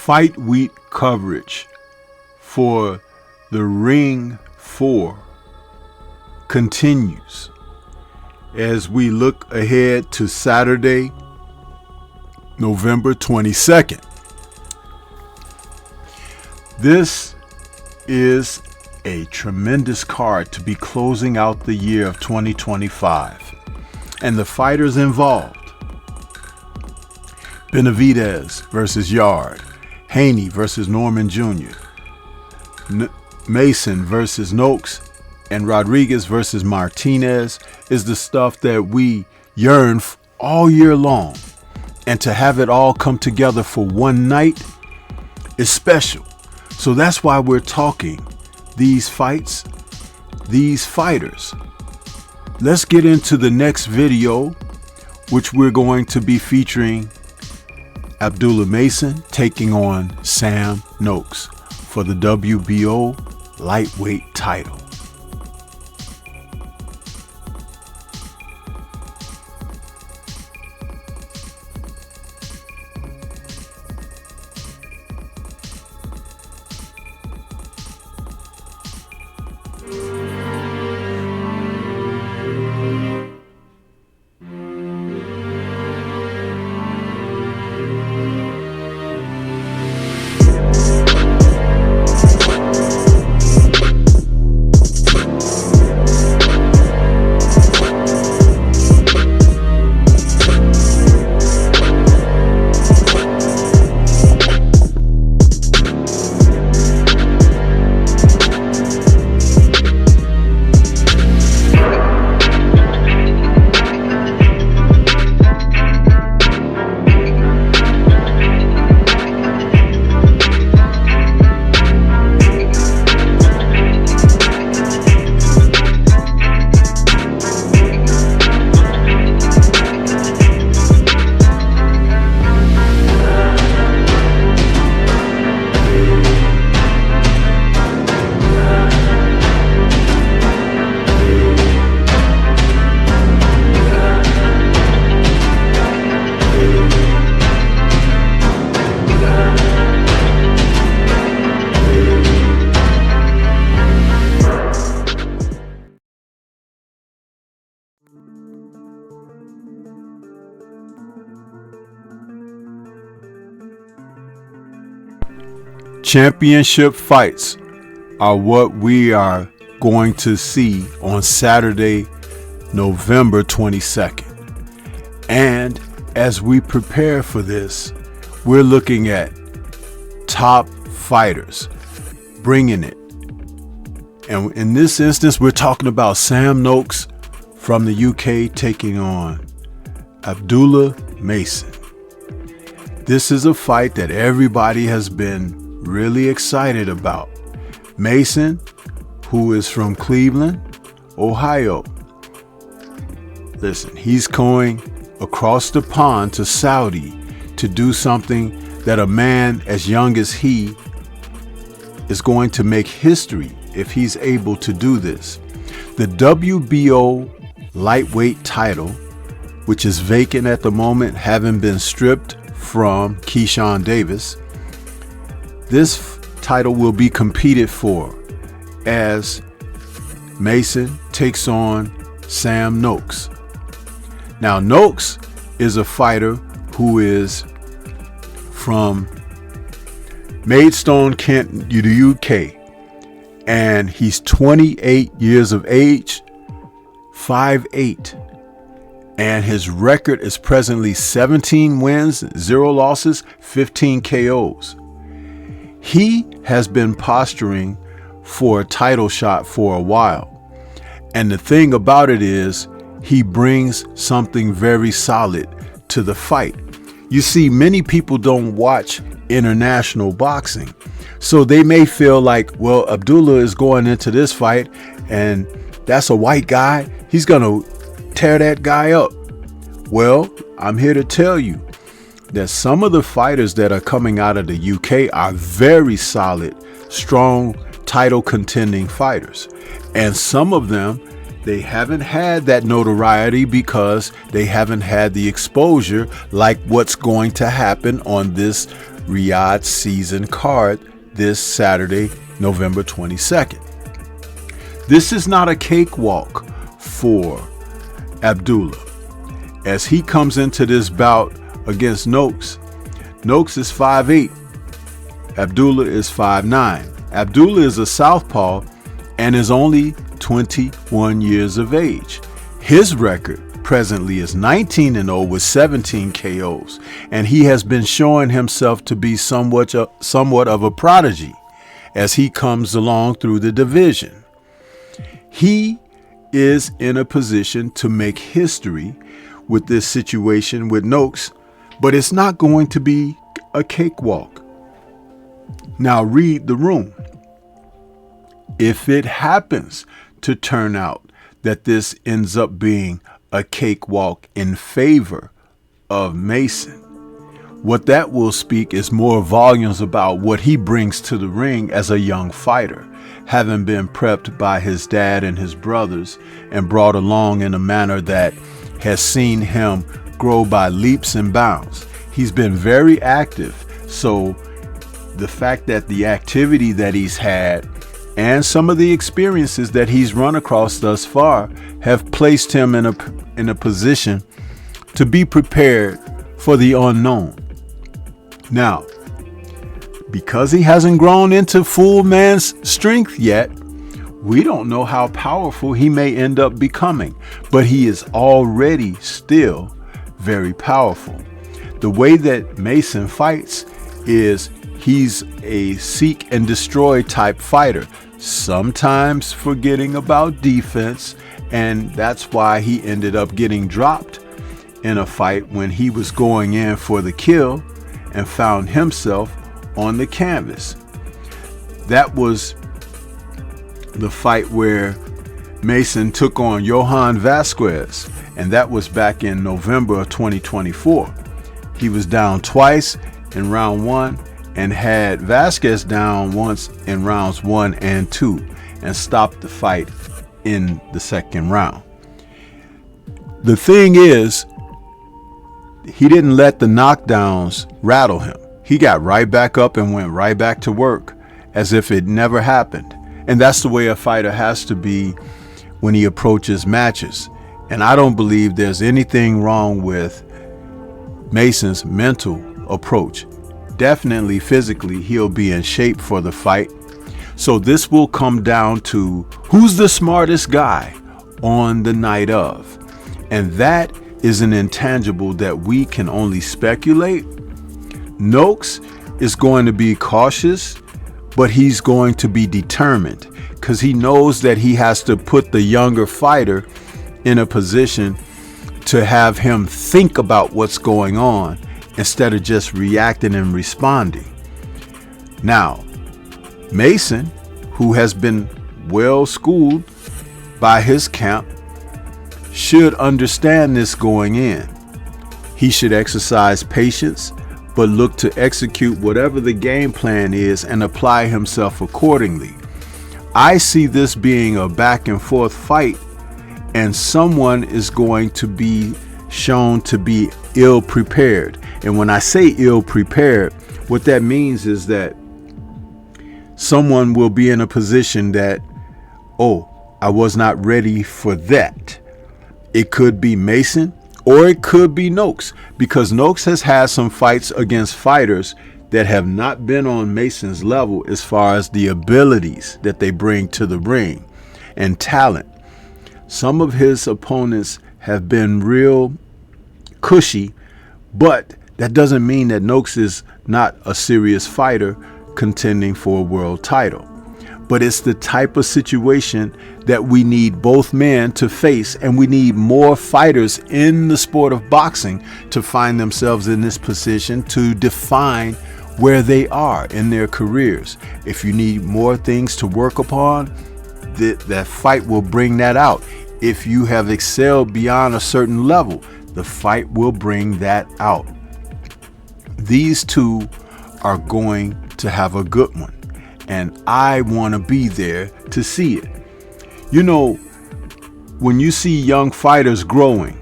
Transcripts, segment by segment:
Fight week coverage for the Ring 4 continues as we look ahead to Saturday, November 22nd. This is a tremendous card to be closing out the year of 2025. And the fighters involved: Benavidez versus Yard, Haney versus Norman Jr., Mason versus Noakes, and Rodriguez versus Martinez is the stuff that we yearn all year long. And to have it all come together for one night is special. So that's why we're talking these fights, these fighters. Let's get into the next video, which we're going to be featuring Abdullah Mason taking on Sam Noakes for the WBO lightweight title. Championship fights are what we are going to see on Saturday, November 22nd. And as we prepare for this, we're looking at top fighters bringing it. And in this instance, we're talking about Sam Noakes from the UK taking on Abdullah Mason. This is a fight that everybody has been really excited about. Mason, who is from Cleveland, Ohio. Listen, he's going across the pond to Saudi to do something that a man as young as he is going to make history if he's able to do this. The WBO lightweight title, which is vacant at the moment, having been stripped from Keyshawn Davis. This title will be competed for as Mason takes on Sam Noakes. Now, Noakes is a fighter who is from Maidstone, Kent, the UK, and he's 28 years of age, 5'8", and his record is presently 17 wins, 0 losses, 15 KOs. He has been posturing for a title shot for a while. And the thing about it is, he brings something very solid to the fight. You see, many people don't watch international boxing. So they may feel like, well, Abdullah is going into this fight and that's a white guy. He's going to tear that guy up. Well, I'm here to tell you that some of the fighters that are coming out of the UK are very solid, strong, title contending fighters. And some of them, they haven't had that notoriety because they haven't had the exposure like what's going to happen on this Riyadh season card this Saturday, November 22nd. This is not a cakewalk for Abdullah. As he comes into this bout against Noakes, Noakes is 5'8", Abdullah is 5'9". Abdullah is a southpaw and is only 21 years of age. His record presently is 19-0 with 17 KOs, and he has been showing himself to be somewhat of a prodigy as he comes along through the division. He is in a position to make history with this situation with Noakes, but it's not going to be a cakewalk. Now read the room. If it happens to turn out that this ends up being a cakewalk in favor of Mason, what that will speak is more volumes about what he brings to the ring as a young fighter, having been prepped by his dad and his brothers and brought along in a manner that has seen him grow by leaps and bounds. He's been very active, so the fact that the activity that he's had and some of the experiences that he's run across thus far have placed him in a position to be prepared for the unknown. Now, because he hasn't grown into full man's strength yet, we don't know how powerful he may end up becoming, but he is already still very powerful. The way that Mason fights is he's a seek and destroy type fighter, sometimes forgetting about defense, and that's why he ended up getting dropped in a fight when he was going in for the kill and found himself on the canvas. That was the fight where Mason took on Johan Vasquez, and that was back in November of 2024. He was down twice in round 1 and had Vasquez down once in rounds 1 and 2 and stopped the fight in the second round. The thing is, he didn't let the knockdowns rattle him. He got right back up and went right back to work as if it never happened. And that's the way a fighter has to be when he approaches matches. And I don't believe there's anything wrong with Mason's mental approach. Definitely physically, he'll be in shape for the fight. So this will come down to who's the smartest guy on the night of. And that is an intangible that we can only speculate. Noakes is going to be cautious, but he's going to be determined because he knows that he has to put the younger fighter in a position to have him think about what's going on instead of just reacting and responding. Now, Mason, who has been well schooled by his camp, should understand this going in. He should exercise patience, but look to execute whatever the game plan is and apply himself accordingly. I see this being a back and forth fight, and someone is going to be shown to be ill prepared. And when I say ill prepared, what that means is that someone will be in a position that, oh, I was not ready for that. It could be Mason or it could be Noakes, because Noakes has had some fights against fighters that have not been on Mason's level as far as the abilities that they bring to the ring and talent. Some of his opponents have been real cushy, but that doesn't mean that Noakes is not a serious fighter contending for a world title. But it's the type of situation that we need both men to face, and we need more fighters in the sport of boxing to find themselves in this position to define where they are in their careers. If you need more things to work upon, that fight will bring that out. If you have excelled beyond a certain level, the fight will bring that out. These two are going to have a good one, and I want to be there to see it. You know, when you see young fighters growing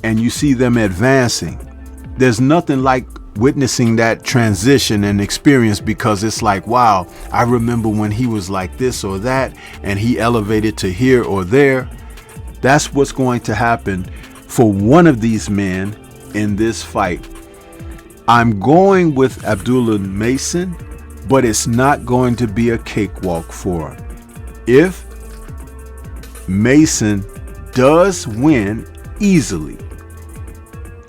and you see them advancing, there's nothing like witnessing that transition and experience, because it's like, wow, I remember when he was like this or that, and he elevated to here or there. That's what's going to happen for one of these men in this fight. I'm going with Abdullah Mason, but it's not going to be a cakewalk for him. If Mason does win easily,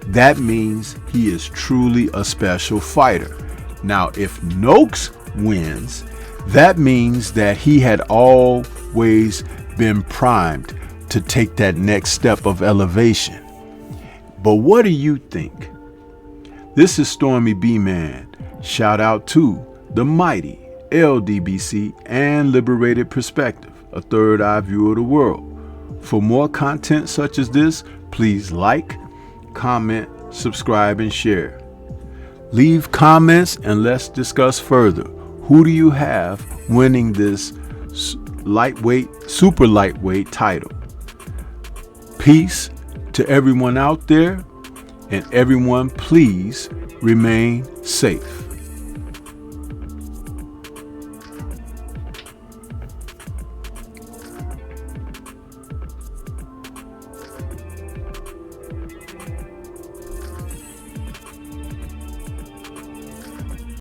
that means he is truly a special fighter. Now, if Noakes wins, that means that he had always been primed to take that next step of elevation. But what do you think? This is Stormy B-Man. Shout out to the mighty LDBC and Liberated Perspective, a third eye view of the world. For more content such as this, please like, comment, subscribe, and share. Leave comments and let's discuss further. Who do you have winning this super lightweight title? Peace to everyone out there, and everyone please remain safe.